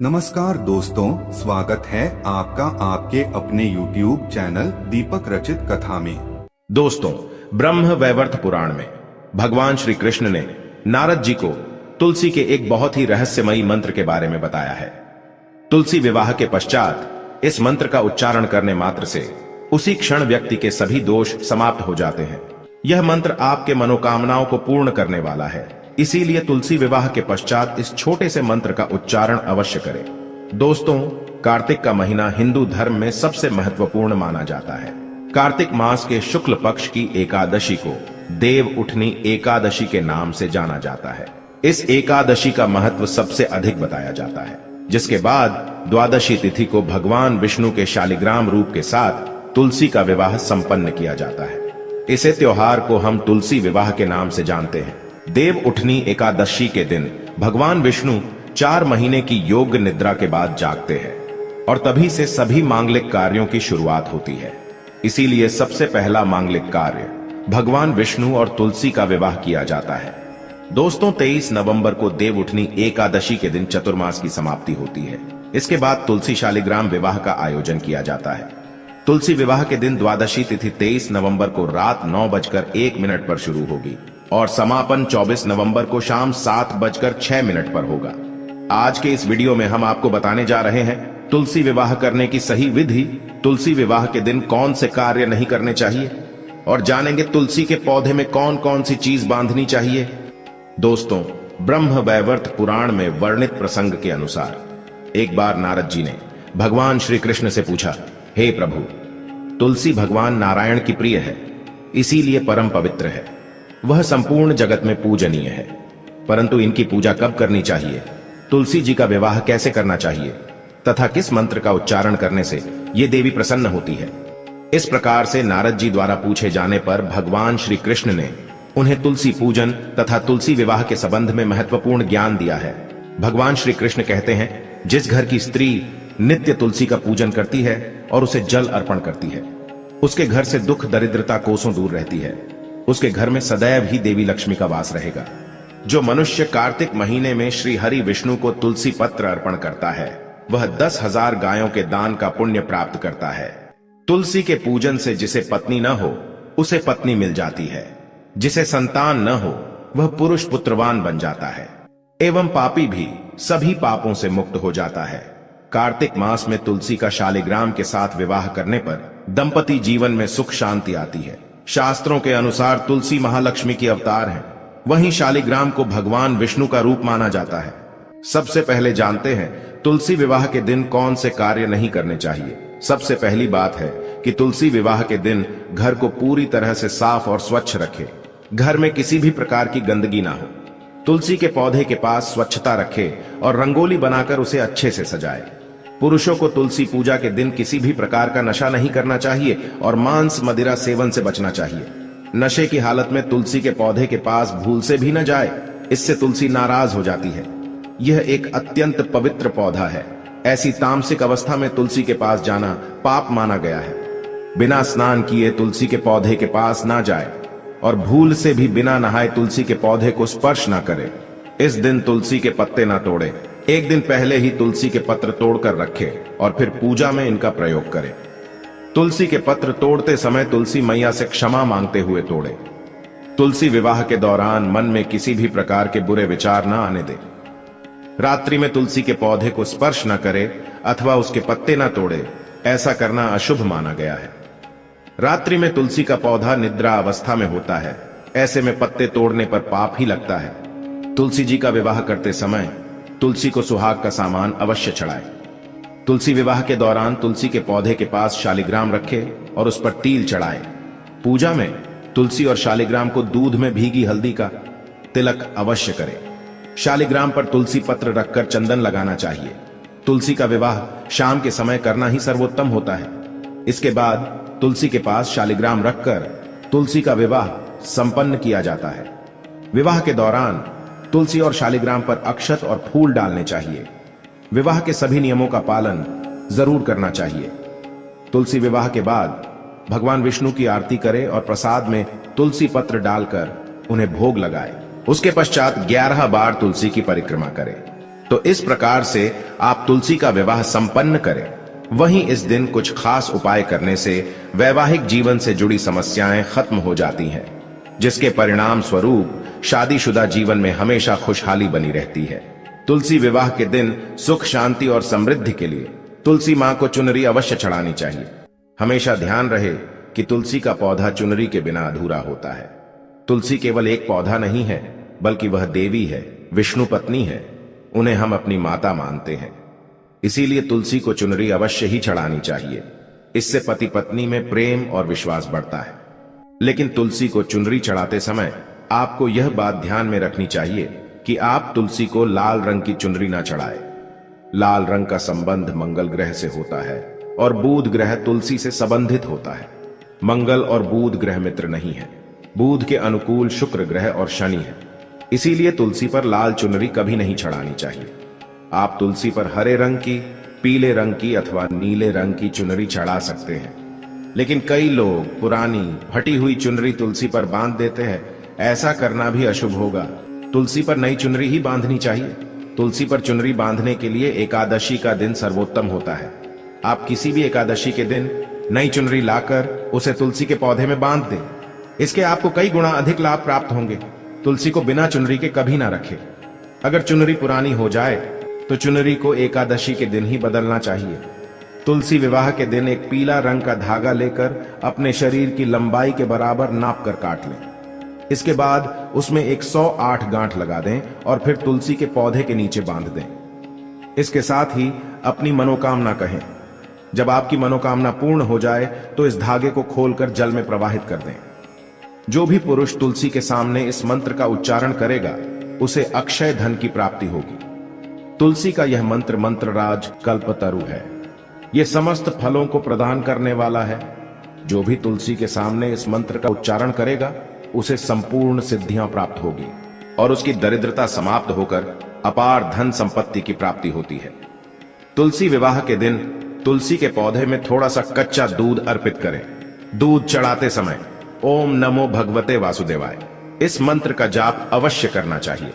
नमस्कार दोस्तों, स्वागत है आपका आपके अपने YouTube चैनल दीपक रचित कथा में। दोस्तों, ब्रह्म वैवर्त पुराण में भगवान श्री कृष्ण ने नारद जी को तुलसी के एक बहुत ही रहस्यमयी मंत्र के बारे में बताया है। तुलसी विवाह के पश्चात इस मंत्र का उच्चारण करने मात्र से उसी क्षण व्यक्ति के सभी दोष समाप्त हो जाते हैं। यह मंत्र आपके मनोकामनाओं को पूर्ण करने वाला है, इसीलिए तुलसी विवाह के पश्चात इस छोटे से मंत्र का उच्चारण अवश्य करें। दोस्तों, कार्तिक का महीना हिंदू धर्म में सबसे महत्वपूर्ण माना जाता है। कार्तिक मास के शुक्ल पक्ष की एकादशी को देव उठनी एकादशी के नाम से जाना जाता है। इस एकादशी का महत्व सबसे अधिक बताया जाता है, जिसके बाद द्वादशी तिथि को भगवान विष्णु के शालिग्राम रूप के साथ तुलसी का विवाह संपन्न किया जाता है। इसे त्योहार को हम तुलसी विवाह के नाम से जानते हैं। देव उठनी एकादशी के दिन भगवान विष्णु 4 महीने की योग निद्रा के बाद जागते हैं और तभी से सभी मांगलिक कार्यों की शुरुआत होती है। इसीलिए सबसे पहला मांगलिक कार्य भगवान विष्णु और तुलसी का विवाह किया जाता है। दोस्तों, 23 नवंबर को देव उठनी एकादशी के दिन चतुर्मास की समाप्ति होती है। इसके बाद तुलसी शालिग्राम विवाह का आयोजन किया जाता है। तुलसी विवाह के दिन द्वादशी तिथि 23 नवंबर को रात 9:01 पर शुरू होगी और समापन 24 नवंबर को शाम 7:06 पर होगा। आज के इस वीडियो में हम आपको बताने जा रहे हैं तुलसी विवाह करने की सही विधि, तुलसी विवाह के दिन कौन से कार्य नहीं करने चाहिए और जानेंगे तुलसी के पौधे में कौन कौन सी चीज बांधनी चाहिए। दोस्तों, ब्रह्म वैवर्त पुराण में वर्णित प्रसंग के अनुसार एक बार नारद जी ने भगवान श्री कृष्ण से पूछा, हे प्रभु, तुलसी भगवान नारायण की प्रिय है, इसीलिए परम पवित्र है। वह संपूर्ण जगत में पूजनीय है, परंतु इनकी पूजा कब करनी चाहिए, तुलसी जी का विवाह कैसे करना चाहिए तथा किस मंत्र का उच्चारण करने से ये देवी प्रसन्न होती है। इस प्रकार से नारद जी द्वारा पूछे जाने पर भगवान श्री कृष्ण ने उन्हें तुलसी पूजन तथा तुलसी विवाह के संबंध में महत्वपूर्ण ज्ञान दिया है। भगवान श्री कृष्ण कहते हैं, जिस घर की स्त्री नित्य तुलसी का पूजन करती है और उसे जल अर्पण करती है, उसके घर से दुख दरिद्रता कोसों दूर रहती है। उसके घर में सदैव ही देवी लक्ष्मी का वास रहेगा। जो मनुष्य कार्तिक महीने में श्री हरि विष्णु को तुलसी पत्र अर्पण करता है, वह 10,000 गायों के दान का पुण्य प्राप्त करता है। तुलसी के पूजन से जिसे पत्नी न हो, उसे पत्नी मिल जाती है। जिसे संतान न हो, वह पुरुष पुत्रवान बन जाता है एवं पापी भी सभी पापों से मुक्त हो जाता है। कार्तिक मास में तुलसी का शालिग्राम के साथ विवाह करने पर दंपति जीवन में सुख शांति आती है। शास्त्रों के अनुसार तुलसी महालक्ष्मी की अवतार है, वहीं शालिग्राम को भगवान विष्णु का रूप माना जाता है। सबसे पहले जानते हैं तुलसी विवाह के दिन कौन से कार्य नहीं करने चाहिए। सबसे पहली बात है कि तुलसी विवाह के दिन घर को पूरी तरह से साफ और स्वच्छ रखे। घर में किसी भी प्रकार की गंदगी ना हो। तुलसी के पौधे के पास स्वच्छता रखे और रंगोली बनाकर उसे अच्छे से सजाए। पुरुषों को तुलसी पूजा के दिन किसी भी प्रकार का नशा नहीं करना चाहिए और मांस मदिरा सेवन से बचना चाहिए। नशे की हालत में तुलसी के पौधे के पास भूल से भी न जाए, इससे तुलसी नाराज हो जाती है। यह एक अत्यंत पवित्र पौधा है। ऐसी तामसिक अवस्था में तुलसी के पास जाना पाप माना गया है। बिना स्नान किए तुलसी के पौधे के पास ना जाए और भूल से भी बिना नहाए तुलसी के पौधे को स्पर्श ना करे। इस दिन तुलसी के पत्ते ना तोड़े। एक दिन पहले ही तुलसी के पत्र तोड़कर रखे और फिर पूजा में इनका प्रयोग करें। तुलसी के पत्र तोड़ते समय तुलसी मैया से क्षमा मांगते हुए तोड़े। तुलसी विवाह के दौरान मन में किसी भी प्रकार के बुरे विचार न आने दे। रात्रि में तुलसी के पौधे को स्पर्श न करे अथवा उसके पत्ते न तोड़े, ऐसा करना अशुभ माना गया है। रात्रि में तुलसी का पौधा निद्रा अवस्था में होता है, ऐसे में पत्ते तोड़ने पर पाप ही लगता है। तुलसी जी का विवाह करते समय तुलसी को सुहाग का सामान अवश्य चढ़ाए। तुलसी विवाह के दौरान तुलसी के पौधे के पास शालिग्राम रखे और उस पर तिल चढ़ाए। पूजा में तुलसी और शालिग्राम को दूध में भीगी हल्दी का तिलक अवश्य करें। शालिग्राम पर तुलसी पत्र रखकर चंदन लगाना चाहिए। तुलसी का विवाह शाम के समय करना ही सर्वोत्तम होता है। इसके बाद तुलसी के पास शालिग्राम रखकर तुलसी का विवाह संपन्न किया जाता है। विवाह के दौरान तुलसी और शालिग्राम पर अक्षत और फूल डालने चाहिए। विवाह के सभी नियमों का पालन जरूर करना चाहिए। तुलसी विवाह के बाद भगवान विष्णु की आरती करें और प्रसाद में तुलसी पत्र डालकर उन्हें भोग लगाए। उसके पश्चात 11 बार तुलसी की परिक्रमा करें। तो इस प्रकार से आप तुलसी का विवाह संपन्न करें। वहीं इस दिन कुछ खास उपाय करने से वैवाहिक जीवन से जुड़ी समस्याएं खत्म हो जाती हैं, जिसके परिणाम स्वरूप शादीशुदा जीवन में हमेशा खुशहाली बनी रहती है। तुलसी विवाह के दिन सुख, शांति और समृद्धि के लिए तुलसी मां को चुनरी अवश्य चढ़ानी चाहिए। हमेशा ध्यान रहे कि तुलसी का पौधा चुनरी के बिना अधूरा होता है। तुलसी केवल एक पौधा नहीं है, बल्कि वह देवी है, विष्णु पत्नी है। उन्हें हम अपनी माता मानते हैं, इसीलिए तुलसी को चुनरी अवश्य ही चढ़ानी चाहिए। इससे पति पत्नी में प्रेम और विश्वास बढ़ता है। लेकिन तुलसी को चुनरी चढ़ाते समय आपको यह बात ध्यान में रखनी चाहिए कि आप तुलसी को लाल रंग की चुनरी ना चढ़ाए। लाल रंग का संबंध मंगल ग्रह से होता है और बुध ग्रह तुलसी से संबंधित होता है। मंगल और बुध ग्रह मित्र नहीं है। बुध के अनुकूल शुक्र ग्रह और शनि है। इसीलिए तुलसी पर लाल चुनरी कभी नहीं चढ़ानी चाहिए। आप तुलसी पर हरे रंग की, पीले रंग की अथवा नीले रंग की चुनरी चढ़ा सकते हैं। लेकिन कई लोग पुरानी फटी हुई चुनरी तुलसी पर बांध देते हैं। ऐसा करना भी अशुभ होगा। तुलसी पर नई चुनरी ही बांधनी चाहिए। तुलसी पर चुनरी बांधने के लिए एकादशी का दिन सर्वोत्तम होता है। आप किसी भी एकादशी के दिन नई चुनरी लाकर उसे तुलसी के पौधे में बांध दें। इसके आपको कई गुना अधिक लाभ प्राप्त होंगे। तुलसी को बिना चुनरी के कभी ना रखें। अगर चुनरी पुरानी हो जाए तो चुनरी को एकादशी के दिन ही बदलना चाहिए। तुलसी विवाह के दिन एक पीला रंग का धागा लेकर अपने शरीर की लंबाई के बराबर नाप कर काट लें। इसके बाद उसमें 108 गांठ लगा दें और फिर तुलसी के पौधे के नीचे बांध दें। इसके साथ ही अपनी मनोकामना कहें। जब आपकी मनोकामना पूर्ण हो जाए तो इस धागे को खोलकर जल में प्रवाहित कर दें। जो भी पुरुष तुलसी के सामने इस मंत्र का उच्चारण करेगा उसे अक्षय धन की प्राप्ति होगी। तुलसी का यह मंत्र मंत्रराज कल्पतरु है। यह समस्त फलों को प्रदान करने वाला है। जो भी तुलसी के सामने इस मंत्र का उच्चारण करेगा उसे संपूर्ण सिद्धियां प्राप्त होगी और उसकी दरिद्रता समाप्त होकर अपार धन संपत्ति की प्राप्ति होती है। तुलसी विवाह के दिन तुलसी के पौधे में थोड़ा सा कच्चा दूध अर्पित करें। दूध चढ़ाते समय ओम नमो भगवते वासुदेवाय इस मंत्र का जाप अवश्य करना चाहिए।